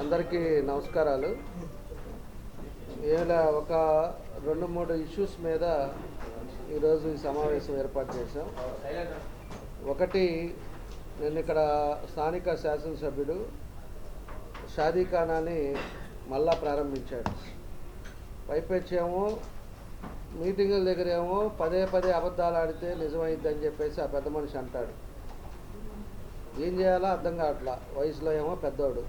అందరికీ నమస్కారాలు. ఇలా ఒక 2-3 ఇష్యూస్ మీద ఈరోజు ఈ సమావేశం ఏర్పాటు చేశాం. ఒకటి, నేను ఇక్కడ స్థానిక శాసనసభ్యుడు షాదీఖానాని మళ్ళా ప్రారంభించాడు. పైపెచ్చేమో మీటింగుల దగ్గర ఏమో పదే అబద్ధాలు ఆడితే నిజమైద్దని చెప్పేసి ఆ పెద్ద మనిషి అంటాడు. ఏం చేయాలో అర్థం కావట్లా. వయసులో ఏమో పెద్దోడు,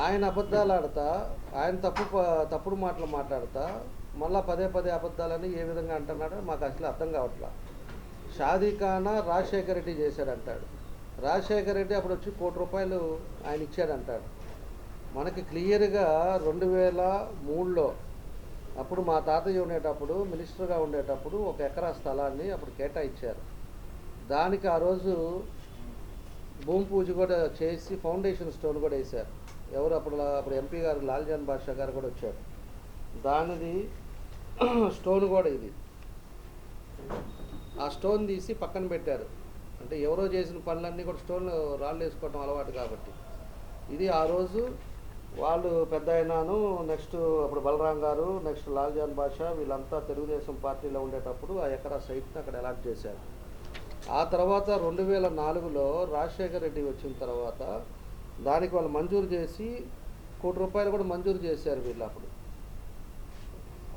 ఆయన అబద్ధాలు ఆడతా, ఆయన తప్పుడు మాటలు మాట్లాడతా మళ్ళీ పదే అబద్ధాలని ఏ విధంగా అంటున్నాడో మాకు అసలు అర్థం కావట్లా. షాదీఖానా రాజశేఖర రెడ్డి చేశాడంటాడు. రాజశేఖర రెడ్డి అప్పుడు వచ్చి ₹1 కోటి ఆయన ఇచ్చాడంటాడు. మనకి క్లియర్గా 2003లో అప్పుడు మా తాతయ్య ఉండేటప్పుడు, మినిస్టర్గా ఉండేటప్పుడు 1 ఎకరా స్థలాన్ని అప్పుడు కేటాయించారు. దానికి ఆ రోజు భూమి పూజ కూడా చేసి ఫౌండేషన్ స్టోన్ కూడా వేశారు. ఎవరు అప్పుడు ఎంపీ గారు లాల్జాన్ బాషా గారు కూడా వచ్చారు. దానిది స్టోన్ కూడా ఇది. ఆ స్టోన్ తీసి పక్కన పెట్టారు. అంటే ఎవరో చేసిన పనులన్నీ కూడా స్టోన్ రాళ్ళు వేసుకోవటం అలవాటు కాబట్టి. ఇది ఆ రోజు వాళ్ళు పెద్ద అయినాను, నెక్స్ట్ అప్పుడు బలరాం గారు, నెక్స్ట్ లాల్జాన్ బాషా వీళ్ళంతా తెలుగుదేశం పార్టీలో ఉండేటప్పుడు ఆ ఎకరా సైట్ని అక్కడ అలాట్ చేశారు. ఆ తర్వాత 2004లో రాజశేఖర రెడ్డి వచ్చిన తర్వాత దానికి వాళ్ళు మంజూరు చేసి ₹1 కోటి కూడా మంజూరు చేశారు వీళ్ళు అప్పుడు.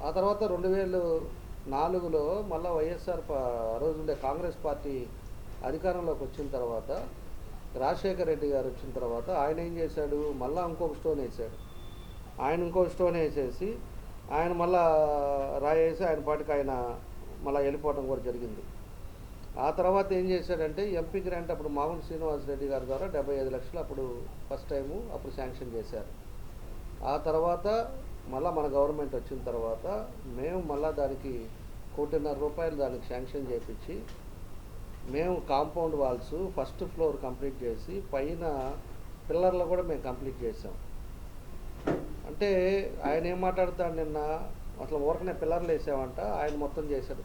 ఆ తర్వాత 2004లో మళ్ళీ వైఎస్ఆర్ ఆ రోజు ఉండే కాంగ్రెస్ పార్టీ అధికారంలోకి వచ్చిన తర్వాత రాజశేఖర రెడ్డి గారు వచ్చిన తర్వాత ఆయన ఏం చేశాడు, మళ్ళీ ఇంకొక స్టోన్ వేసాడు. ఆయన ఇంకొక స్టోన్ వేసేసి ఆయన మళ్ళా రాయేసి ఆయన పాటికి ఆయన మళ్ళీ వెళ్ళిపోవడం కూడా జరిగింది. ఆ తర్వాత ఏం చేశాడంటే ఎంపీ గ్రాంట్ అప్పుడు మామూలు శ్రీనివాసరెడ్డి గారి ద్వారా 75 లక్షలు అప్పుడు ఫస్ట్ టైము అప్పుడు శాంక్షన్ చేశారు. ఆ తర్వాత మళ్ళీ మన గవర్నమెంట్ వచ్చిన తర్వాత మేము మళ్ళీ దానికి ₹1.5 కోటి దానికి శాంక్షన్ చేయించి మేము compound walls first floor complete చేసి పైన పిల్లర్లు కూడా మేము కంప్లీట్ చేసాం. అంటే ఆయన ఏం మాట్లాడుతాడు, నిన్న అసలు ఊరకనే పిల్లర్లు వేసామంట, ఆయన మొత్తం చేశాడు.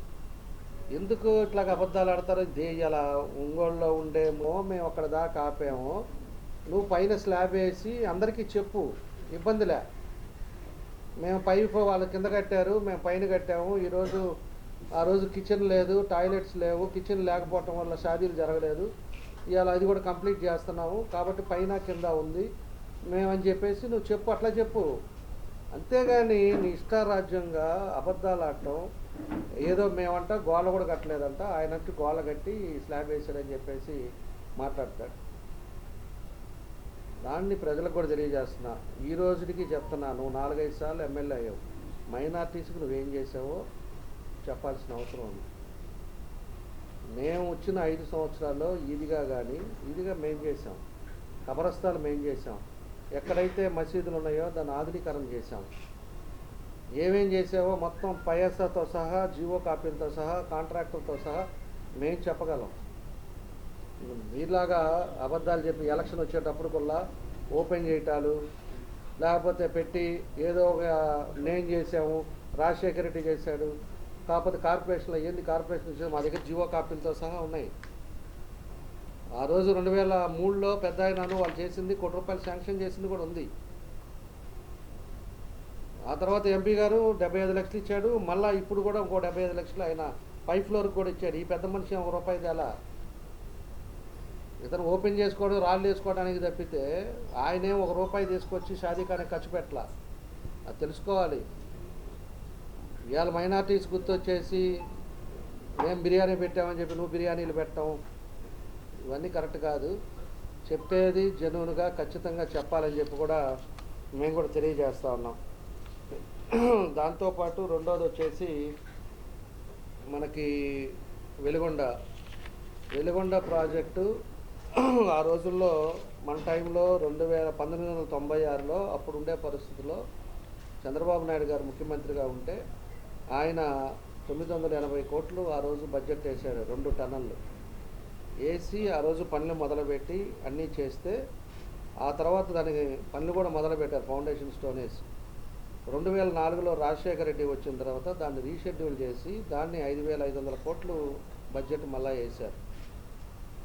ఎందుకు ఇట్లా అబద్ధాలు ఆడతారో ఇలా ఒంగోలులో ఉండేమో మేము అక్కడ దాకా ఆపాము, నువ్వు పైన స్లాబ్ వేసి అందరికీ చెప్పు, ఇబ్బందిలే. మేము పైపు వాళ్ళ కింద కట్టారు, మేము పైన కట్టాము. ఈరోజు ఆ రోజు కిచెన్ లేదు, టాయిలెట్స్ లేవు, కిచెన్ లేకపోవటం వల్ల షాదీలు జరగలేదు. ఇవాళ అది కూడా కంప్లీట్ చేస్తున్నాము కాబట్టి పైన కింద ఉంది మేమని చెప్పేసి నువ్వు చెప్పు, అట్లా చెప్పు. అంతేగాని నీ ఇష్టారాజ్యంగా అబద్ధాలు ఆడటం, ఏదో మేమంట గోళ్ళ కూడా కట్టలేదంట, ఆయనంటూ గోళ్ళ కట్టి స్లాబ్ వేసాడని చెప్పేసి మాట్లాడతాడు. దాన్ని ప్రజలకు కూడా తెలియజేస్తున్నా. ఈ రోజుకి చెప్తున్నా, నువ్వు 4-5 సార్లు ఎమ్మెల్యే అయ్యావు, మైనార్టీస్కి నువ్వేం చేసావో చెప్పాల్సిన అవసరం ఉంది. మేము వచ్చిన 5 సంవత్సరాల్లో ఈదిగా మేము చేసాం, కబరస్థాలు మేము చేసాం, ఎక్కడైతే మసీదులు ఉన్నాయో దాన్ని ఆధునీకరణ చేసాం. ఏమేం చేసావో మొత్తం పైఎస్ఆతో సహా, జీవో కాపీలతో సహా, కాంట్రాక్టులతో సహా మేము చెప్పగలం. మీలాగా అబద్ధాలు చెప్పి ఎలక్షన్ వచ్చేటప్పుడు కూడా ఓపెన్ చేయటాలు, లేకపోతే పెట్టి ఏదో ఒక నేను చేసాము, రాజశేఖర రెడ్డి చేశాడు, కాకపోతే కార్పొరేషన్లో ఏంది కార్పొరేషన్ చేసాము, మా దగ్గర జీవో కాపీలతో సహా ఉన్నాయి. ఆ రోజు 2003లో పెద్ద అయినాను వాళ్ళు చేసింది ₹1 కోటి శాంక్షన్ చేసింది కూడా ఉంది. ఆ తర్వాత ఎంపీ గారు 75 లక్షలు ఇచ్చాడు. మళ్ళీ ఇప్పుడు కూడా ఇంకో 75 లక్షలు ఆయన పై ఫ్లోర్కి కూడా ఇచ్చాడు. ఈ పెద్ద మనిషి ₹1 తేలా. ఇతను ఓపెన్ చేసుకోవడం, రాళ్ళు వేసుకోవడానికి తప్పితే ఆయనేం ₹1 తీసుకొచ్చి షాదీఖానా ఖర్చు పెట్టాల. అది తెలుసుకోవాలి. ఇవాళ మైనార్టీస్ గుర్తొచ్చేసి మేము బిర్యానీ పెట్టామని చెప్పి నువ్వు బిర్యానీలు పెట్టాం, ఇవన్నీ కరెక్ట్ కాదు. చెప్పేది జెన్యూన్గా ఖచ్చితంగా చెప్పాలని చెప్పి కూడా మేము కూడా తెలియజేస్తూ ఉన్నాం. దాంతోపాటు రెండోది వచ్చేసి మనకి వెలిగొండ ప్రాజెక్టు ఆ రోజుల్లో మన టైంలో 1996లో అప్పుడు ఉండే పరిస్థితుల్లో చంద్రబాబు నాయుడు గారు ముఖ్యమంత్రిగా ఉంటే ఆయన 980 కోట్లు ఆ రోజు బడ్జెట్ వేసాడు. 2 టన్నులు వేసి ఆ రోజు పనులు మొదలుపెట్టి అన్నీ చేస్తే ఆ తర్వాత దానికి పనులు కూడా మొదలుపెట్టారు ఫౌండేషన్ స్టోన్ వేసి. 2004లో రాజశేఖర రెడ్డి వచ్చిన తర్వాత దాన్ని రీషెడ్యూల్ చేసి దాన్ని 5,500 కోట్లు బడ్జెట్ మళ్ళీ వేశారు.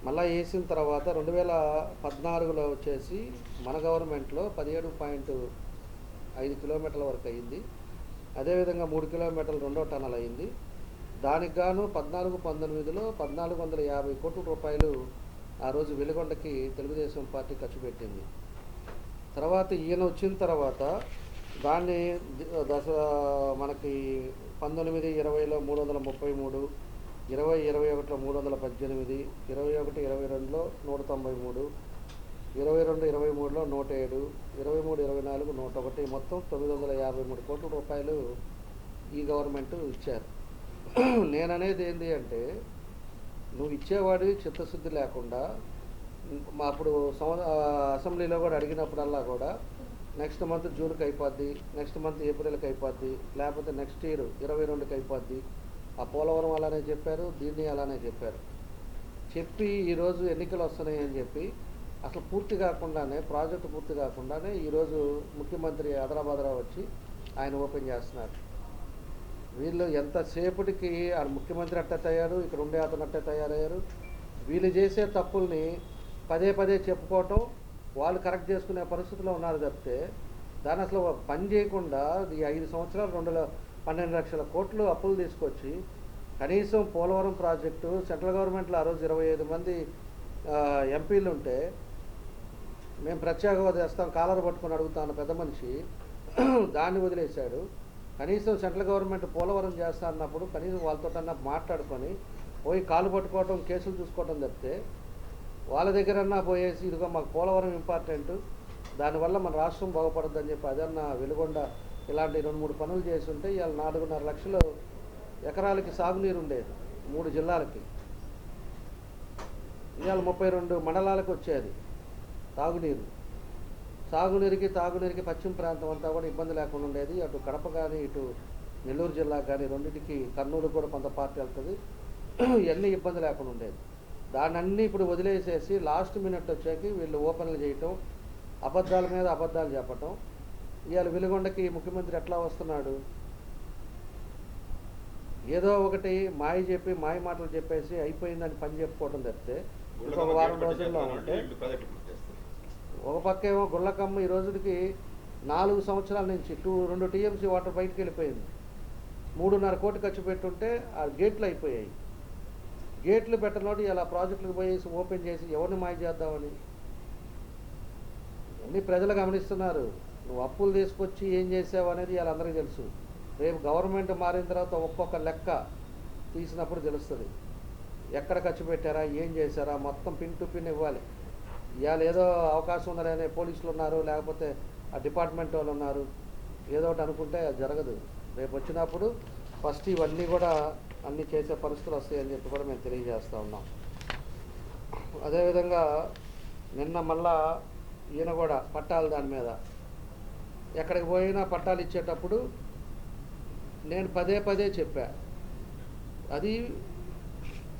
మళ్ళీ వేసిన తర్వాత 2014లో వచ్చేసి మన గవర్నమెంట్లో 17.5 కిలోమీటర్ల వరకు అయింది. అదేవిధంగా 3 కిలోమీటర్లు రెండో టనల్ అయింది. దానికి గాను 14-19లో 1450 కోట్ల రూపాయలు ఆ రోజు వెలుగొండకి తెలుగుదేశం పార్టీ ఖర్చు పెట్టింది. తర్వాత ఈయన వచ్చిన తర్వాత దాన్ని మనకి 19-20లో 333, 20-21లో 318, 21-22లో 193, 22-23లో 107, 23-24 101, మొత్తం 953 కోట్ల రూపాయలు ఈ గవర్నమెంట్ ఇచ్చారు. నేననేది ఏంటి అంటే, నువ్వు ఇచ్చేవాడి చిత్తశుద్ధి లేకుండా అప్పుడు అసెంబ్లీలో కూడా అడిగినప్పుడల్లా కూడా నెక్స్ట్ మంత్ జూన్కి అయిపోద్ది, నెక్స్ట్ మంత్ ఏప్రిల్కి అయిపోద్ది, లేకపోతే నెక్స్ట్ ఇయర్ 22కి అయిపోద్ది. ఆ పోలవరం అలానే చెప్పారు, దీన్ని అలానే చెప్పారు. చెప్పి ఈరోజు ఎన్నికలు వస్తున్నాయి అని చెప్పి అసలు పూర్తి కాకుండానే, ప్రాజెక్టు పూర్తి కాకుండానే ఈరోజు ముఖ్యమంత్రి అదరాబదరా వచ్చి ఆయన ఓపెన్ చేస్తున్నారు. వీళ్ళు ఎంతసేపటికి ఆ ముఖ్యమంత్రి అట్టే తయారు, ఇక్కడ ఉండే అతను అట్టే తయారయ్యారు. వీళ్ళు చేసే తప్పుల్ని పదే పదే చెప్పుకోవటం, వాళ్ళు కరెక్ట్ చేసుకునే పరిస్థితిలో ఉన్నారు తప్పితే దాన్ని అసలు పని చేయకుండా ఈ 5 సంవత్సరాలు 12 లక్షల కోట్లు అప్పులు తీసుకొచ్చి కనీసం పోలవరం ప్రాజెక్టు సెంట్రల్ గవర్నమెంట్లో ఆ రోజు 25 మంది ఎంపీలు ఉంటే మేము ప్రత్యేక హోదా చేస్తాం కాలర్ పట్టుకొని అడుగుతాను పెద్ద మనిషి దాన్ని వదిలేశాడు. కనీసం సెంట్రల్ గవర్నమెంట్ పోలవరం చేస్తా అన్నప్పుడు కనీసం వాళ్ళతోటన్నా మాట్లాడుకొని పోయి కాలు పట్టుకోవటం, కేసులు చూసుకోవటం తప్పితే వాళ్ళ దగ్గరన్నా పోయేసి ఇదిగో మాకు పోలవరం ఇంపార్టెంట్, దానివల్ల మన రాష్ట్రం బాగుపడుతుందని చెప్పి అదన్నా వెలుగొండ ఇలాంటి 2-3 పనులు చేస్తుంటే ఇవాళ 4.5 లక్షల ఎకరాలకి సాగునీరు ఉండేది 3 జిల్లాలకి. ఇవాళ 32 మండలాలకు వచ్చేది తాగునీరు. తాగునీరుకి పశ్చిమ ప్రాంతం అంతా కూడా ఇబ్బంది లేకుండా ఉండేది. అటు కడప కానీ ఇటు నెల్లూరు జిల్లాకు కానీ రెండింటికి, కర్నూలుకు కూడా కొంత పార్టీ వెళ్తుంది, ఇవన్నీ ఇబ్బంది లేకుండా ఉండేది. దాన్ని ఇప్పుడు వదిలేసేసి లాస్ట్ మినిట్ వచ్చాక వీళ్ళు ఓపెన్లు చేయటం, అబద్ధాల మీద అబద్ధాలు చెప్పటం. ఇవాళ వెలుగొండకి ముఖ్యమంత్రి ఎట్లా వస్తున్నాడు, ఏదో ఒకటి మాయ మాటలు చెప్పేసి అయిపోయిందని పని చెప్పుకోవడం తప్పితే ఇంకొక వారం రోజుల్లో ఉంటే ఒక పక్క ఏమో గుళ్ళకమ్మ ఈ రోజుకి 4 సంవత్సరాల నుంచి 2 టీఎంసీ వాటర్ బయటకు వెళ్ళిపోయింది. 3.5 కోట్లు ఖర్చు పెట్టుంటే ఆ గేట్లు అయిపోయాయి. గేట్లు పెట్టనోటి ఇలా ప్రాజెక్టులకు పోయేసి ఓపెన్ చేసి ఎవరిని మాయ చేద్దామని అన్నీ ప్రజలు గమనిస్తున్నారు. నువ్వు అప్పులు తీసుకొచ్చి ఏం చేసావు అనేది ఇలా అందరికీ తెలుసు. రేపు గవర్నమెంట్ మారిన తర్వాత ఒక్కొక్క లెక్క తీసినప్పుడు తెలుస్తుంది. ఎక్కడ ఖర్చు పెట్టారా, ఏం చేశారా, మొత్తం పిన్ టు పిన్ ఇవ్వాలి. ఇవాళ ఏదో అవకాశం ఉందనే పోలీసులు ఉన్నారు, లేకపోతే ఆ డిపార్ట్మెంట్ వాళ్ళు ఉన్నారు, ఏదో ఒకటి అనుకుంటే అది జరగదు. రేపు వచ్చినప్పుడు ఫస్ట్ ఇవన్నీ కూడా అన్నీ చేసే పరిస్థితులు వస్తాయని చెప్పి కూడా మేము తెలియజేస్తూ ఉన్నాం. అదేవిధంగా నిన్న మళ్ళా ఈయన కూడా పట్టాలు దాని మీద ఎక్కడికి పోయినా పట్టాలు ఇచ్చేటప్పుడు నేను పదే చెప్పా, అది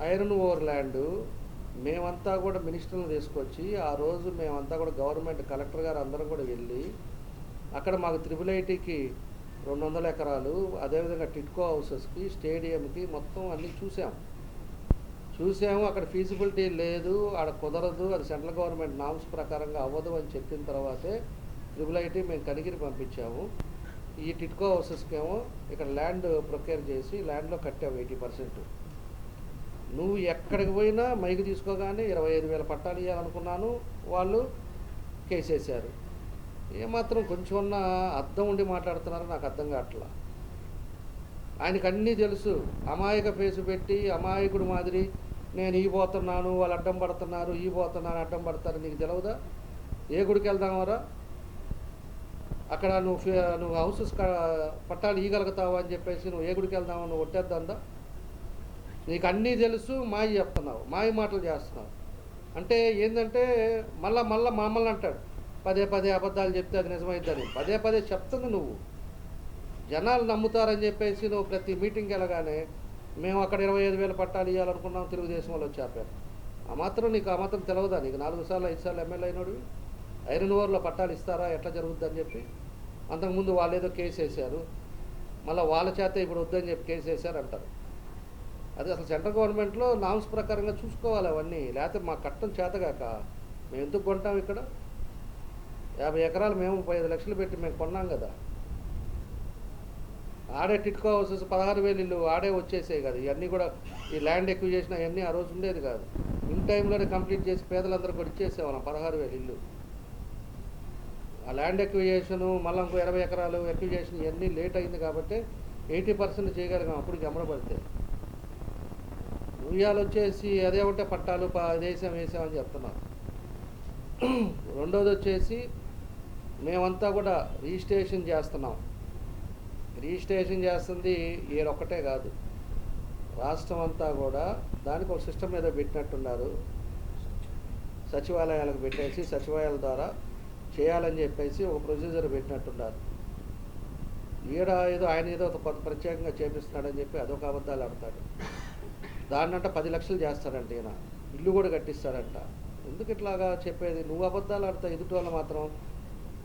ఐరన్ ఓవర్ ల్యాండ్. మేమంతా కూడా మినిస్టర్లను తీసుకొచ్చి ఆ రోజు మేమంతా కూడా గవర్నమెంట్ కలెక్టర్ గారు అందరం కూడా వెళ్ళి అక్కడ మాకు IIITకి 200 ఎకరాలు, అదేవిధంగా టిట్కో హౌసెస్కి, స్టేడియంకి మొత్తం అన్నీ చూసాము. అక్కడ ఫీజిబిలిటీ లేదు, ఆడ కుదరదు, అది సెంట్రల్ గవర్నమెంట్ నామ్స్ ప్రకారంగా అవ్వదు అని చెప్పిన తర్వాతే IIIT మేము కనిగిరి పంపించాము. ఈ టిట్కో హౌసెస్కి ఏమో ఇక్కడ ల్యాండ్ ప్రొక్యూర్ చేసి ల్యాండ్లో కట్టాము 80%. నువ్వు ఎక్కడికి పోయినా మైకు తీసుకోగానే 25,000 పట్టాలు ఇవ్వాలనుకున్నాను, వాళ్ళు కేసేశారు. ఏమాత్రం కొంచెం ఉన్న అర్థం ఉండి మాట్లాడుతున్నారో నాకు అర్థం కావట్లా. ఆయనకు అన్నీ తెలుసు, అమాయక ఫేసు పెట్టి అమాయకుడు మాదిరి నేను ఈ పోతున్నాను, వాళ్ళు అడ్డం పడుతున్నారు, ఈ పోతున్నాను అడ్డం పడతారు. నీకు తెలియదా? ఏ గుడికి వెళ్దామరా, అక్కడ నువ్వు హౌసెస్ పట్టాలు ఇవ్వగలుగుతావు అని చెప్పేసి నువ్వు ఏ గుడికి వెళ్దామో నువ్వు ఒట్టేద్దా? నీకు అన్నీ తెలుసు, మాయ చెప్తున్నావు, మాయ మాటలు చేస్తున్నావు. అంటే ఏంటంటే మళ్ళా మమ్మల్ని అంటాడు, పదే అబద్ధాలు చెప్తే అది నిజమైద్దని. పదే చెప్తుంది నువ్వు, జనాలు నమ్ముతారని చెప్పేసి నువ్వు ప్రతి మీటింగ్కి వెళ్ళగానే మేము అక్కడ 25,000 పట్టాలు ఇవ్వాలనుకున్నాం, తెలుగుదేశం వాళ్ళు వచ్చి ఆపారు. ఆ మాత్రం తెలియదా? నీకు 4 సార్లు 5 సార్లు ఎమ్మెల్యే అయినోడివి ఐరన్ ఓవర్లో పట్టాలు ఇస్తారా, ఎట్లా జరుగుద్ది అని చెప్పి. అంతకుముందు వాళ్ళు ఏదో కేసు వేశారు, మళ్ళీ వాళ్ళ చేత ఇప్పుడు వద్దని చెప్పి కేసు వేశారు అంటారు. అది అసలు సెంట్రల్ గవర్నమెంట్లో నామ్స్ ప్రకారంగా చూసుకోవాలి అవన్నీ, లేకపోతే మా కట్టం చేతగాక మేము ఎందుకు కొంటాం ఇక్కడ? 50 ఎకరాలు మేము 35 లక్షలు పెట్టి మేము కొన్నాం కదా. ఆడే టిట్కో హౌసెస్ 16,000 ఇల్లు ఆడే వచ్చేసాయి కదా. ఇవన్నీ కూడా ఈ ల్యాండ్ ఎక్విజేషన్ అవన్నీ ఆ రోజు ఉండేది కాదు. ఇన్ టైంలోనే కంప్లీట్ చేసి పేదలందరూ కూడా ఇచ్చేసేవాళ్ళం 16,000 ఇల్లు. ఆ ల్యాండ్ ఎక్విజేషను మళ్ళీ ఇంకో 20 ఎకరాలు ఎక్విజేషన్ ఇవన్నీ లేట్ అయింది కాబట్టి 80% చేయగలిగాం అప్పుడు గమనపడితే. ఉయ్యాలు వచ్చేసి అదే ఉంటే పట్టాలు వేసామని చెప్తున్నాం. రెండోది వచ్చేసి మేమంతా కూడా రిజిస్ట్రేషన్ చేస్తున్నాం. రిజిస్ట్రేషన్ చేస్తుంది ఈడొక్కటే కాదు, రాష్ట్రం అంతా కూడా దానికి ఒక సిస్టమ్ మీద పెట్టినట్టున్నారు. సచివాలయాలకు పెట్టేసి సచివాలయాల ద్వారా చేయాలని చెప్పేసి ఒక ప్రొసీజర్ పెట్టినట్టున్నారు. ఏదో ఆయన ఏదో ఒక ప్రత్యేకంగా చేపిస్తున్నాడని చెప్పి అదొక అబద్ధాలు ఆడతాడు. దాన్నంట 10 లక్షలు చేస్తాడంట ఈయన, ఇల్లు కూడా కట్టిస్తాడంట. ఎందుకు ఇట్లాగా చెప్పేది? నువ్వు అబద్ధాలు ఆడతావు, ఎదుటి వాళ్ళు మాత్రం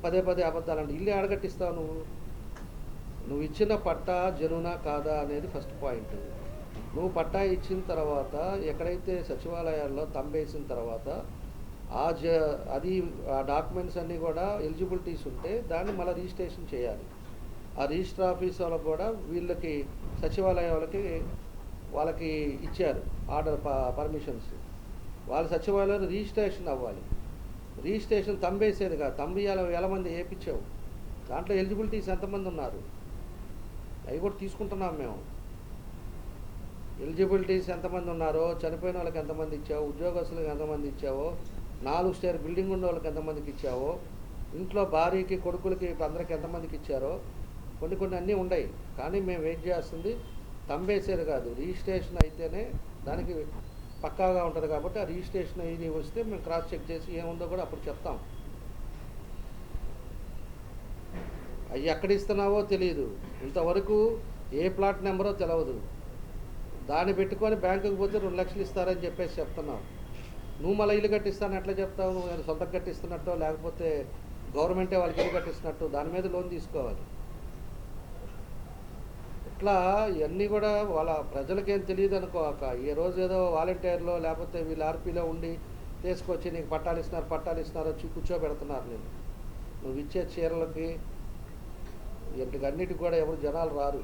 పదే అబద్ధాలు అంటే ఇల్లు ఆడగట్టిస్తావు. నువ్వు ఇచ్చిన పట్టా జనునా కాదా అనేది ఫస్ట్ పాయింట్. నువ్వు పట్టా ఇచ్చిన తర్వాత ఎక్కడైతే సచివాలయాల్లో తంబేసిన తర్వాత అది ఆ డాక్యుమెంట్స్ అన్నీ కూడా ఎలిజిబిలిటీస్ ఉంటే దాన్ని మళ్ళీ రిజిస్ట్రేషన్ చేయాలి. ఆ రిజిస్టర్ ఆఫీస్ వాళ్ళకు కూడా వీళ్ళకి సచివాలయం వాళ్ళకి ఇచ్చారు ఆర్డర్ పర్మిషన్స్. వాళ్ళ సచివాలయంలో రిజిస్ట్రేషన్ అవ్వాలి. రిజిస్ట్రేషన్ తంబేసేది కాదు, వేల మంది వేయించావు. దాంట్లో ఎలిజిబిలిటీస్ ఎంతమంది ఉన్నారు అవి కూడా తీసుకుంటున్నాం మేము. ఎలిజిబిలిటీస్ ఎంతమంది ఉన్నారో, చనిపోయిన వాళ్ళకి ఎంతమంది ఇచ్చావో, ఉద్యోగస్తులకు ఎంతమంది ఇచ్చావో, 4 స్టేర్ బిల్డింగ్ ఉన్న వాళ్ళకి ఎంతమందికి ఇచ్చావో, ఇంట్లో భార్యకి కొడుకులకి అందరికి ఎంతమందికి ఇచ్చారో కొన్ని అన్నీ ఉన్నాయి. కానీ మేము వెయిట్ చేస్తుంది తంబేసేది కాదు, రిజిస్ట్రేషన్ అయితేనే దానికి పక్కాగా ఉంటుంది. కాబట్టి ఆ రిజిస్ట్రేషన్ ఇది వస్తే మేము క్రాస్ చెక్ చేసి ఏముందో కూడా అప్పుడు చెప్తాం. అవి ఎక్కడ ఇస్తున్నావో తెలియదు, ఇంతవరకు ఏ ప్లాట్ నెంబరో తెలియదు. దాన్ని పెట్టుకొని బ్యాంకుకి పోతే 2 లక్షలు ఇస్తారని చెప్పేసి చెప్తున్నావు. నువ్వు మళ్ళీ ఇల్లు కట్టిస్తాను ఎట్లా చెప్తావు? నువ్వు సొంతం కట్టిస్తున్నట్టు లేకపోతే గవర్నమెంటే వాళ్ళకి ఇల్లు కట్టిస్తున్నట్టు దాని మీద లోన్ తీసుకోవాలి. ఇట్లా ఇవన్నీ కూడా వాళ్ళ ప్రజలకేం తెలియదు అనుకోక ఈ రోజు ఏదో వాలంటీర్లో లేకపోతే వీళ్ళు ఆర్పీలో ఉండి తీసుకొచ్చి నీకు పట్టాలు ఇస్తున్నారు వచ్చి కూర్చోబెడుతున్నారు. నువ్వు ఇచ్చే చీరలకి అన్నిటికి కూడా ఎవరు జనాలు రారు.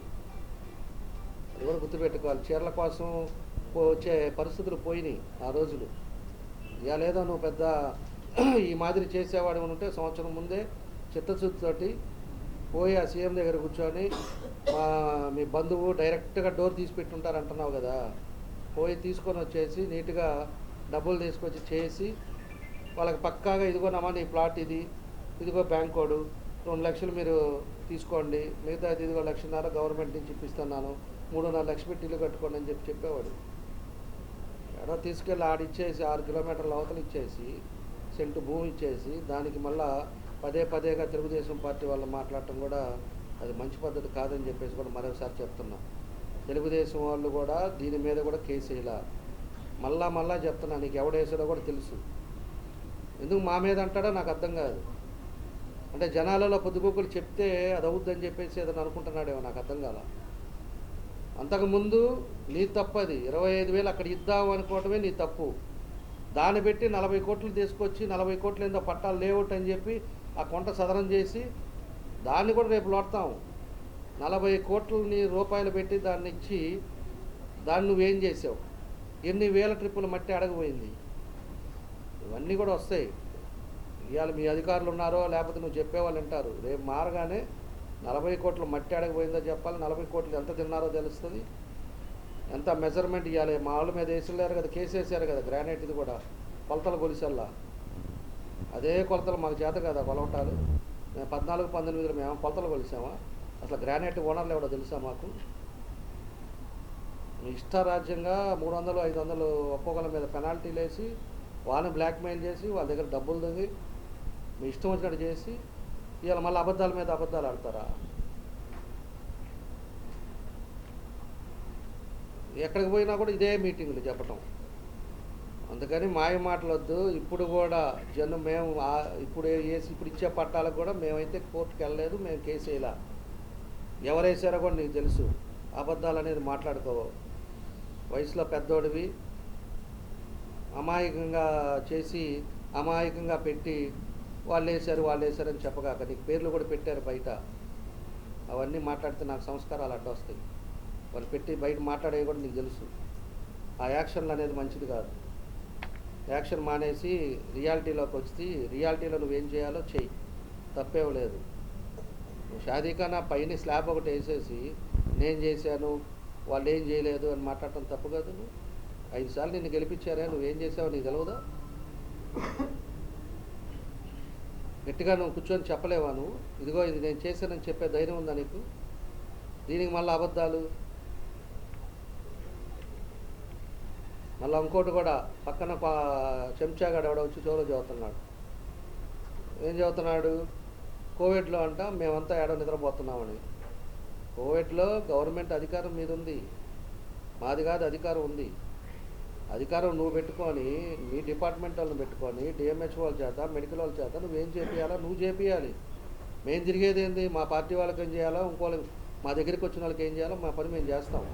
అది కూడా గుర్తుపెట్టుకోవాలి. చీరల కోసం వచ్చే పరిస్థితులు పోయినాయి ఆ రోజులు. ఇక లేదో నువ్వు పెద్ద ఈ మాదిరి చేసేవాడు ఉంటే సంవత్సరం ముందే చిత్తశుద్ధితోటి పోయి ఆ సీఎం దగ్గర కూర్చొని మీ బంధువు డైరెక్ట్గా డోర్ తీసి పెట్టుంటారు అంటున్నావు కదా, పోయి తీసుకొని వచ్చేసి నీట్గా డబ్బులు తీసుకొచ్చి చేసి వాళ్ళకి పక్కాగా ఇదిగోనమ్మా నీ ప్లాట్ ఇదిగో బ్యాంక్ కోడ్ 2 లక్షలు మీరు తీసుకోండి, మిగతా ఇదిగో 1,50,000 గవర్నమెంట్ నుంచి ఇప్పిస్తున్నాను, 3.5 లక్షలు పెట్టి ఇల్లు కట్టుకోండి అని చెప్పేవాడు. ఎడో తీసుకెళ్ళి ఆడిచ్చేసి 6 కిలోమీటర్ల అవతలు ఇచ్చేసి సెంటు భూమి ఇచ్చేసి దానికి మళ్ళా పదేగా తెలుగుదేశం పార్టీ వాళ్ళు మాట్లాడటం కూడా అది మంచి పద్ధతి కాదని చెప్పేసి కూడా మరోసారి చెప్తున్నా. తెలుగుదేశం వాళ్ళు కూడా దీని మీద కూడా కేసు వేయాల. మళ్ళా చెప్తున్నా, నీకు ఎవడేసాడో కూడా తెలుసు. ఎందుకు మా మీద అంటాడో నాకు అర్థం కాదు. అంటే జనాలలో పొద్దుగూకులు చెప్తే అది అవుద్దని చెప్పేసి ఏదైనా అనుకుంటున్నాడేమో, నాకు అర్థం కాల. అంతకుముందు నీ తప్పు అది. 25,000 అక్కడ ఇద్దాము అనుకోవటమే నీ తప్పు. దాన్ని పెట్టి 40 కోట్లు తీసుకొచ్చి 40 కోట్లు ఏందో పట్టాలు లేఅవుట్ అని చెప్పి ఆ కొంట సదరం చేసి దాన్ని కూడా రేపు లోడతాం. 40 కోట్లని రూపాయలు పెట్టి దాన్ని ఇచ్చి దాన్ని నువ్వేం చేసావు? ఎన్ని వేల ట్రిప్పులు మట్టి అడగపోయింది. ఇవన్నీ కూడా వస్తాయి. ఇవాళ మీ అధికారులు ఉన్నారో లేకపోతే నువ్వు చెప్పేవాళ్ళు వింటారు. రేపు మారగానే 40 కోట్లు మట్టి అడగపోయిందో చెప్పాలి, 40 కోట్లు ఎంత తిన్నారో తెలుస్తుంది. ఎంత మెజర్మెంట్ ఇవ్వాలి. మా వాళ్ళ మీద వేసలేరు కదా, కేసు వేసారు కదా, గ్రానైట్ ఇది కూడా కొలతలు కొలిసల్లా. అదే కొలతలు మాకు చేత కదా కొలవటాలు. మేము 14-19 మేము కొలతలు కొలిసామా? అసలు గ్రానైట్ ఓనర్లు ఎవడో తెలుసా మాకు? మీ ఇష్టారాజ్యంగా 300-500 ఒక్కొక్కల మీద పెనాల్టీలు వేసి వాళ్ళని బ్లాక్మెయిల్ చేసి వాళ్ళ దగ్గర డబ్బులు దిగి మీ ఇష్టం వచ్చినట్టు చేసి ఇవాళ మళ్ళీ అబద్ధాల మీద అబద్ధాలు ఆడతారా? ఎక్కడికి పోయినా కూడా ఇదే మీటింగులు చెప్పటం. అందుకని మాయ మాటలు వద్దు. ఇప్పుడు కూడా మేము ఇప్పుడు ఇచ్చే పట్టాలకు కూడా మేమైతే కోర్టుకు వెళ్ళలేదు, మేము కేసు వేయలా. ఎవరేసారో కూడా నీకు తెలుసు. అబద్ధాలు అనేది మాట్లాడుకోవు. వయసులో పెద్దోడివి, అమాయకంగా చేసి అమాయకంగా పెట్టి వాళ్ళు వేశారని చెప్పగాక నీకు పేర్లు కూడా పెట్టారు బయట. అవన్నీ మాట్లాడితే నాకు సంస్కారాలు అడ్డొస్తాయి. వాళ్ళు పెట్టి బయట మాట్లాడేవి కూడా నీకు తెలుసు. ఆ యాక్షన్లు అనేది మంచిది కాదు. యాక్షన్ మానేసి రియాలిటీలోకి వచ్చి రియాలిటీలో నువ్వేం చేయాలో చెయ్యి, తప్పేం లేదు. షాదీఖానా పైన స్లాబ్ ఒకటి వేసేసి నేను చేశాను వాళ్ళు ఏం చేయలేదు అని మాట్లాడటం తప్పు కాదు. నువ్వు 5 సార్లు నిన్ను గెలిపించారా, నువ్వేం చేసావో నీకు తెలియదా? గట్టిగా నువ్వు కూర్చొని చెప్పలేవా? నువ్వు ఇదిగో ఇది నేను చేశానని చెప్పే ధైర్యం ఉందా నీకు? దీనికి మళ్ళీ అబద్ధాలు. మళ్ళీ ఇంకోటి కూడా పక్కన చెంచాగాడు ఎవడో వచ్చి చెవులో చదువుతున్నాడు. ఏం చదువుతున్నాడు? కోవిడ్లో అంట మేమంతా ఏడో నిద్రపోతున్నామని. కోవిడ్లో గవర్నమెంట్ అధికారం మీద ఉంది, మాది కాదు. అధికారం ఉంది. అధికారం నువ్వు పెట్టుకొని నీ డిపార్ట్మెంట్ వాళ్ళని పెట్టుకొని డిఎంహెచ్ వాళ్ళ చేత మెడికల్ వాళ్ళ చేత నువ్వేం చేపియాలో నువ్వు చేపియాలి. మేము తిరిగేది ఏంది? మా పార్టీ వాళ్ళకి ఏం చేయాలో, ఇంకోళ్ళకి మా దగ్గరికి వచ్చిన వాళ్ళకి ఏం చేయాలో మా పని మేము చేస్తాం.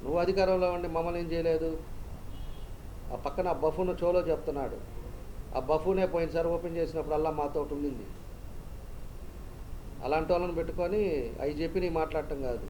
నువ్వు అధికారంలో ఉండి మమ్మల్ని ఏం చేయలేదు. ఆ పక్కన ఆ బఫూన్ చోలో చెప్తున్నాడు. ఆ బఫూనే పోయినసారి ఓపెన్ చేసినప్పుడల్లా మాతో ఉండింది. అలాంటి వాళ్ళని పెట్టుకొని అవి చెప్పి నీ మాట్లాడటం కాదు.